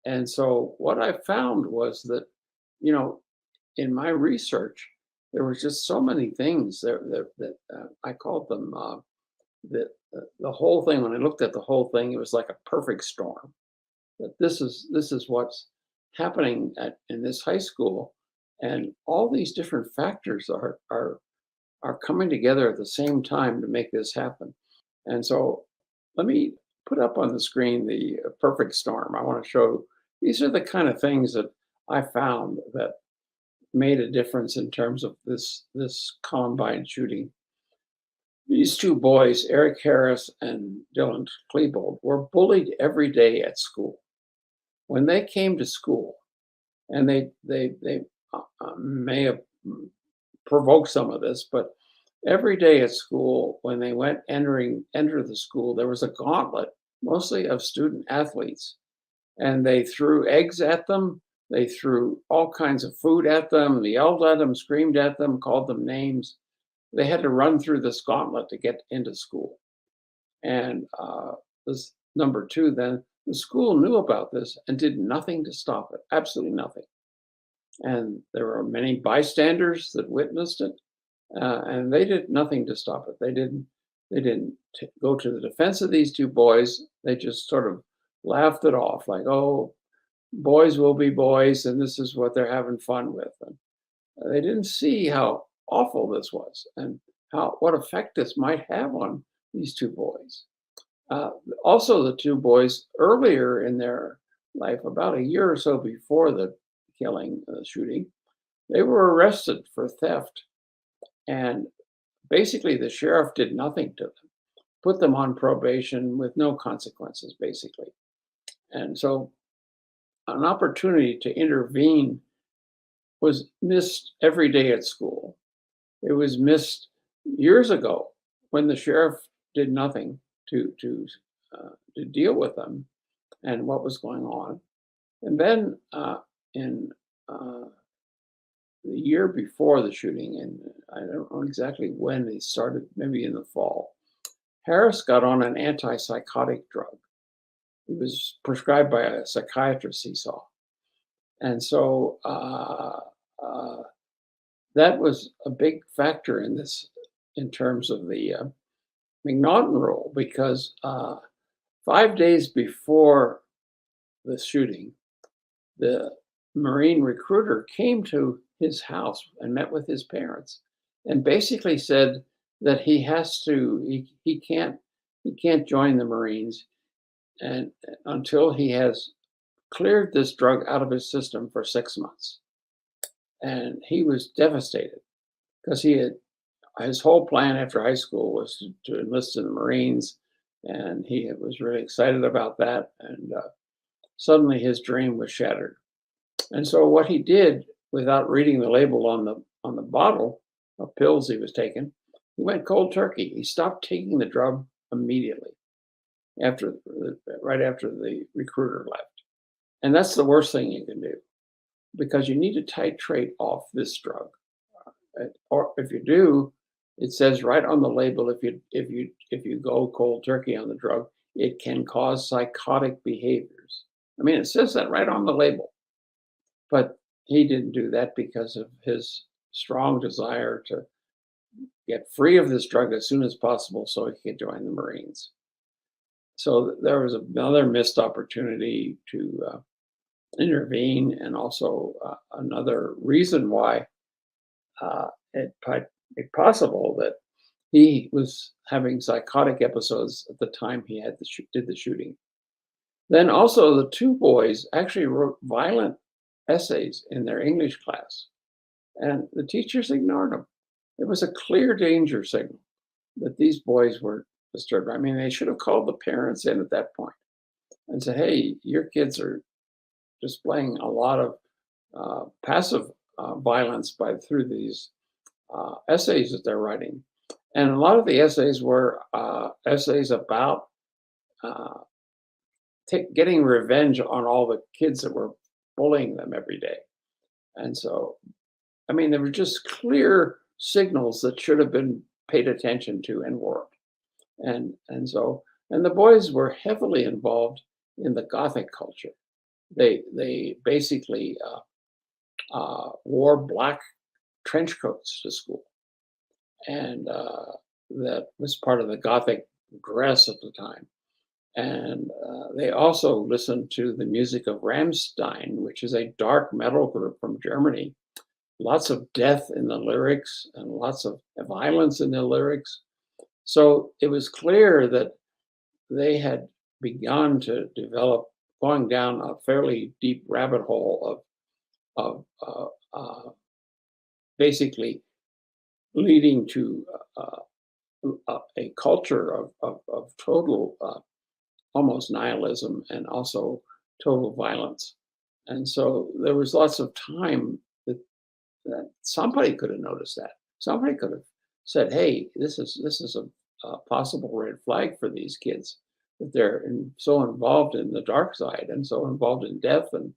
And so what I found was that, you know, in my research, there was just so many things that I called them the whole thing. When I looked at the whole thing, it was like a perfect storm. That this is what's happening in this high school, and all these different factors are coming together at the same time to make this happen. And so let me put up on the screen the perfect storm. I want to show these are the kind of things that I found that made a difference in terms of this Columbine shooting. These two boys, Eric Harris and Dylan Klebold, were bullied every day at school. When they came to school, and they may have provoked some of this, but every day at school, when they went enter the school, there was a gauntlet, mostly of student athletes, and they threw eggs at them. They threw all kinds of food at them, yelled at them, screamed at them, called them names. They had to run through this gauntlet to get into school. And this number two, then the school knew about this and did nothing to stop it, absolutely nothing. And there were many bystanders that witnessed it, and they did nothing to stop it. They didn't go to the defense of these two boys. They just sort of laughed it off, like, "Oh, boys will be boys, and this is what they're having fun with." And they didn't see how awful this was and how what effect this might have on these two boys. Uh, Also, the two boys earlier in their life, about a year or so before the killing, shooting, they were arrested for theft. And basically, the sheriff did nothing to them, put them on probation with no consequences, basically. And so, an opportunity to intervene was missed every day at school. It was missed years ago when the sheriff did nothing to deal with them and what was going on. And then in the year before the shooting, and I don't know exactly when they started, maybe in the fall, Harris got on an antipsychotic drug. He was prescribed by a psychiatrist he saw. And so that was a big factor in this, in terms of the McNaughton rule, because 5 days before the shooting, the Marine recruiter came to his house and met with his parents and basically said that he can't join the Marines and until he has cleared this drug out of his system for 6 months. And he was devastated because his whole plan after high school was to enlist in the Marines, and he was really excited about that. And suddenly his dream was shattered. And so what he did, without reading the label on the bottle of pills he was taking, he went cold turkey. He stopped taking the drug immediately right after the recruiter left. And that's the worst thing you can do, because you need to titrate off this drug. Or if you do, it says right on the label, if you go cold turkey on the drug, it can cause psychotic behaviors. I mean, it says that right on the label. But he didn't do that because of his strong desire to get free of this drug as soon as possible so he could join the Marines. So there was another missed opportunity to intervene, and also another reason why it might be possible that he was having psychotic episodes at the time he did the shooting. Then also, the two boys actually wrote violent essays in their English class, and the teachers ignored them. It was a clear danger signal that these boys were disturbed. I mean, they should have called the parents in at that point and said, "Hey, your kids are displaying a lot of passive violence through these essays that they're writing." And a lot of the essays were essays about uh, getting revenge on all the kids that were bullying them every day. And so, I mean, there were just clear signals that should have been paid attention to and weren't. And the boys were heavily involved in the Gothic culture. They basically wore black trench coats to school, and that was part of the Gothic dress at the time. And they also listened to the music of Rammstein, which is a dark metal group from Germany. Lots of death in the lyrics and lots of violence in the lyrics. So it was clear that they had begun to develop, going down a fairly deep rabbit hole of basically leading to a culture of total almost nihilism and also total violence. And so there was lots of time that somebody could have noticed that. Somebody could have said, "Hey, this is a possible red flag for these kids that they're so involved in the dark side and so involved in death and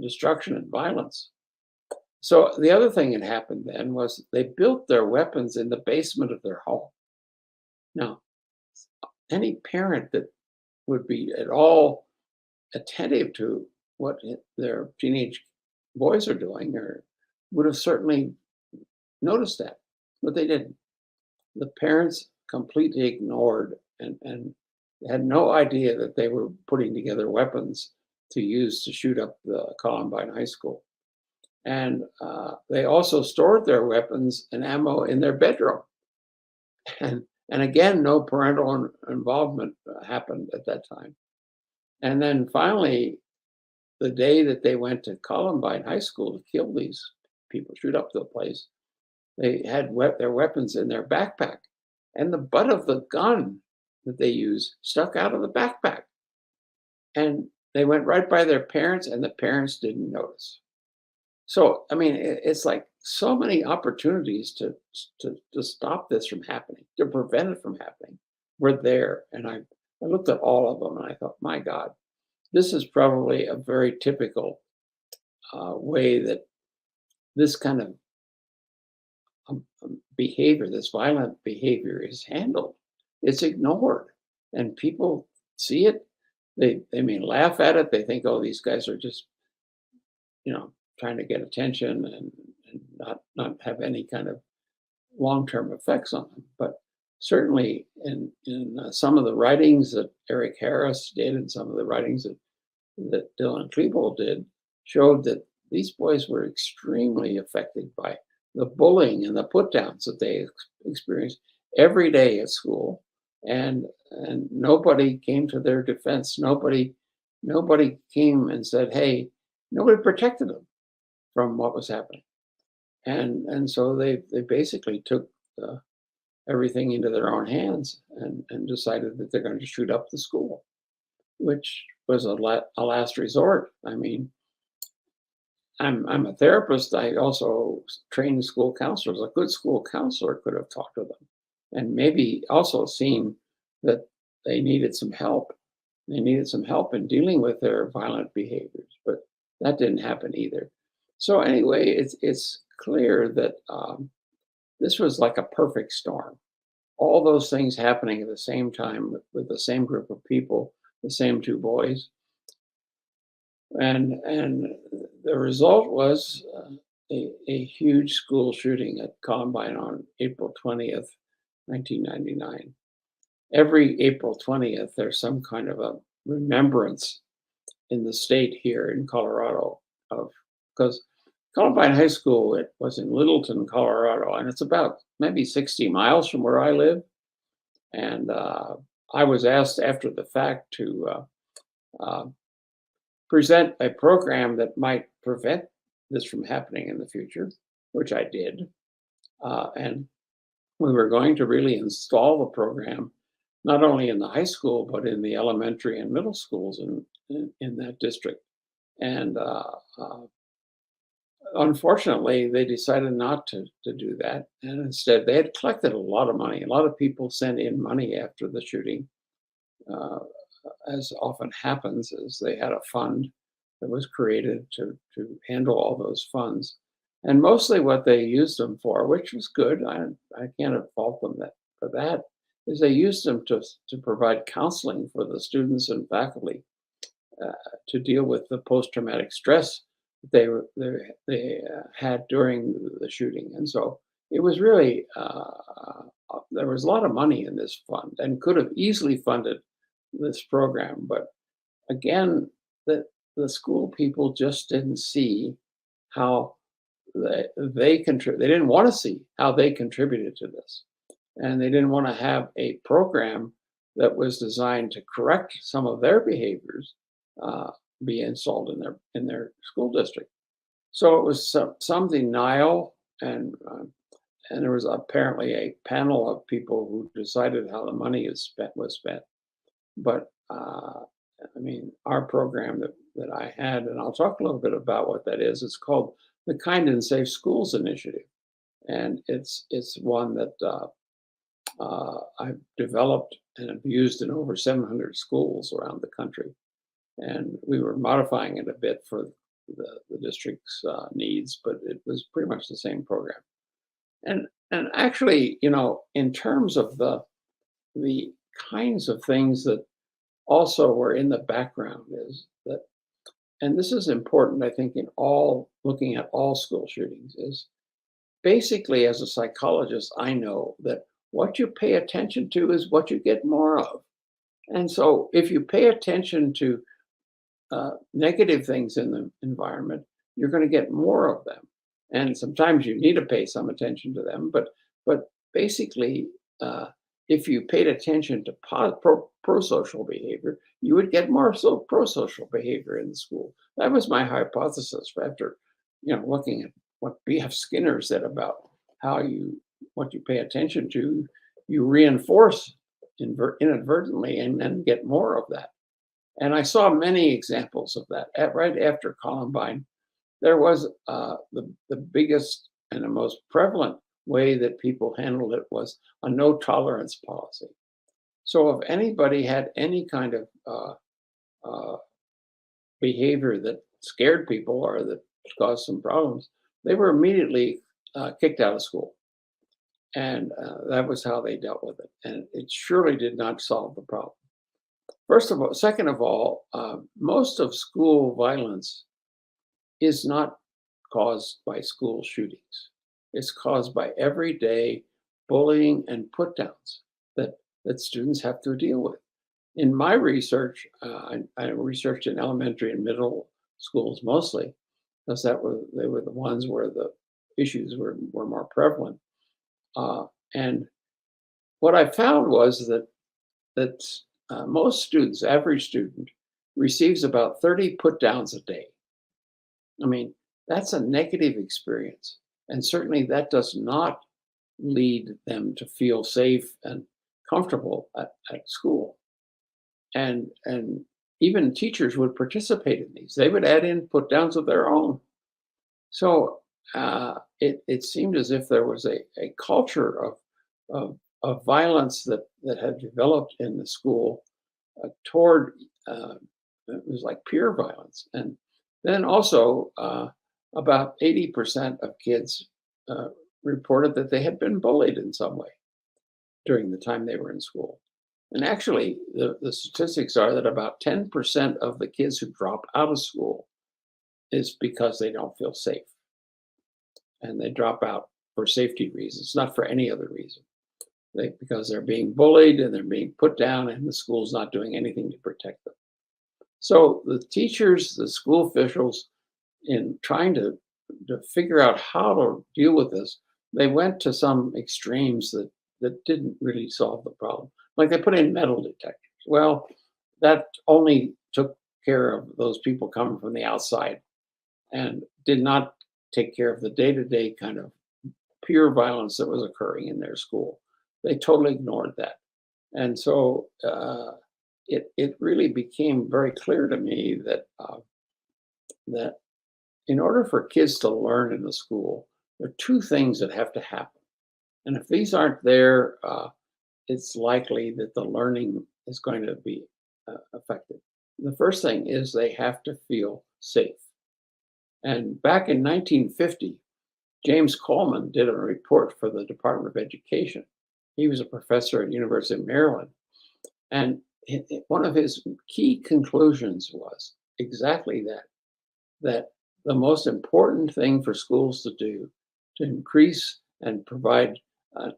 destruction and violence." So the other thing that happened then was they built their weapons in the basement of their home. Now, any parent that would be at all attentive to what their teenage boys are doing or would have certainly noticed that, but they didn't. The parents completely ignored and had no idea that they were putting together weapons to use to shoot up the Columbine High School. And they also stored their weapons and ammo in their bedroom. And again, no parental involvement happened at that time. And then finally, the day that they went to Columbine High School to kill these people, shoot up the place, they had their weapons in their backpack, and the butt of the gun that they used stuck out of the backpack. And they went right by their parents, and the parents didn't notice. So, I mean, it's like so many opportunities to stop this from happening, to prevent it from happening, were there. And I looked at all of them, and I thought, my God, this is probably a very typical way that this kind of behavior, this violent behavior, is handled. It's ignored, and people see it. They may laugh at it. They think, oh, these guys are just, trying to get attention and not have any kind of long-term effects on them. But certainly in some of the writings that Eric Harris did and some of the writings that Dylan Klebold did showed that these boys were extremely affected by the bullying and the put downs that they experienced every day at school, and nobody came to their defense. Nobody came and said, "Hey," nobody protected them from what was happening, and so they basically took everything into their own hands and decided that they're going to shoot up the school, which was a last resort. I mean, I'm a therapist. I also train school counselors. A good school counselor could have talked to them and maybe also seen that they needed some help. They needed some help in dealing with their violent behaviors, but that didn't happen either. So anyway, it's clear that this was like a perfect storm. All those things happening at the same time with the same group of people, the same two boys, and the result was a huge school shooting at Columbine on April 20th, 1999. Every April 20th, there's some kind of a remembrance in the state here in Colorado of, because Columbine High School, it was in Littleton, Colorado, and it's about maybe 60 miles from where I live. And I was asked after the fact to uh, present a program that might prevent this from happening in the future, which I did. And we were going to really install the program not only in the high school, but in the elementary and middle schools in that district. And unfortunately, they decided not to do that. And instead, they had collected a lot of money. A lot of people sent in money after the shooting. As often happens, is they had a fund that was created to handle all those funds. And mostly what they used them for, which was good, I can't fault them for that, is they used them to provide counseling for the students and faculty to deal with the post-traumatic stress they had during the shooting. And so it was really there was a lot of money in this fund and could have easily funded this program, but again, the school people just didn't see how they didn't want to see how they contributed to this, and they didn't want to have a program that was designed to correct some of their behaviors uh, be installed in their school district. So it was some denial, and there was apparently a panel of people who decided how the money was spent. But I mean, our program that I had, and I'll talk a little bit about what that is. It's called the Kind and Safe Schools Initiative, and it's one that I've developed and have used in over 700 schools around the country. And we were modifying it a bit for the district's needs, but it was pretty much the same program. And actually, in terms of the kinds of things that also were in the background is that, and this is important, I think, in all looking at all school shootings, is basically as a psychologist, I know that what you pay attention to is what you get more of. And so if you pay attention to negative things in the environment, you're going to get more of them. And sometimes you need to pay some attention to them, but basically, if you paid attention to pro-social behavior, you would get more pro-social behavior in the school. That was my hypothesis after, looking at what B.F. Skinner said about how what you pay attention to, you reinforce inadvertently and then get more of that. And I saw many examples of that. Right after Columbine, there was the biggest and the most prevalent way that people handled it was a no tolerance policy. So if anybody had any kind of behavior that scared people or that caused some problems, they were immediately kicked out of school. And that was how they dealt with it. And it surely did not solve the problem. First of all, second of all, most of school violence is not caused by school shootings. It's caused by everyday bullying and put downs that students have to deal with. In my research, I researched in elementary and middle schools mostly, because they were the ones where the issues were more prevalent. And what I found was that most students, average student, receives about 30 put downs a day. I mean, that's a negative experience. And certainly that does not lead them to feel safe and comfortable at school. And even teachers would participate in these. They would add in put downs of their own. So it seemed as if there was a culture of violence that had developed in the school toward it was like peer violence. And then also about 80% of kids reported that they had been bullied in some way during the time they were in school. And actually, the statistics are that about 10% of the kids who drop out of school is because they don't feel safe. And they drop out for safety reasons, not for any other reason. Because they're being bullied and they're being put down, and the school's not doing anything to protect them. So the teachers, the school officials, in trying to figure out how to deal with this, they went to some extremes that didn't really solve the problem. Like they put in metal detectors. Well, that only took care of those people coming from the outside and did not take care of the day-to-day kind of pure violence that was occurring in their school. They totally ignored that. And so it really became very clear to me that in order for kids to learn in the school, there are two things that have to happen. And if these aren't there, it's likely that the learning is going to be affected. The first thing is they have to feel safe. And back in 1950, James Coleman did a report for the Department of Education. He was a professor at University of Maryland. And one of his key conclusions was exactly that, that the most important thing for schools to do to increase and provide an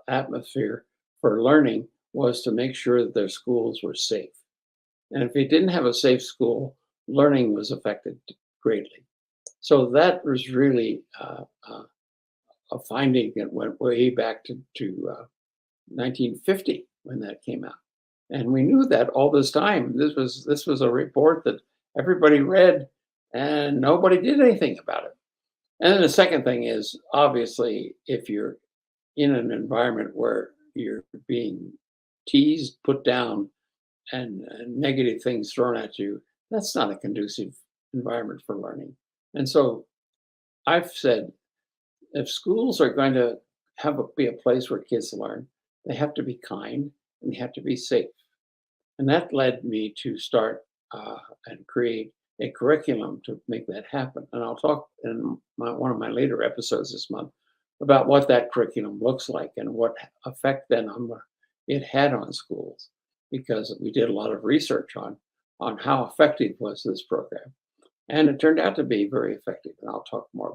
atmosphere for learning was to make sure that their schools were safe. And if you didn't have a safe school, learning was affected greatly. So that was really a finding that went way back to 1950 when that came out. And we knew that all this time. This was a report that everybody read, and nobody did anything about it. And then the second thing is, obviously, if you're in an environment where you're being teased, put down, and negative things thrown at you, that's not a conducive environment for learning. And so I've said, if schools are going to be a place where kids learn, they have to be kind and they have to be safe. And that led me to start and create a curriculum to make that happen. And I'll talk in one of my later episodes this month about what that curriculum looks like and what effect then it had on schools, because we did a lot of research on how effective was this program. And it turned out to be very effective. And I'll talk more about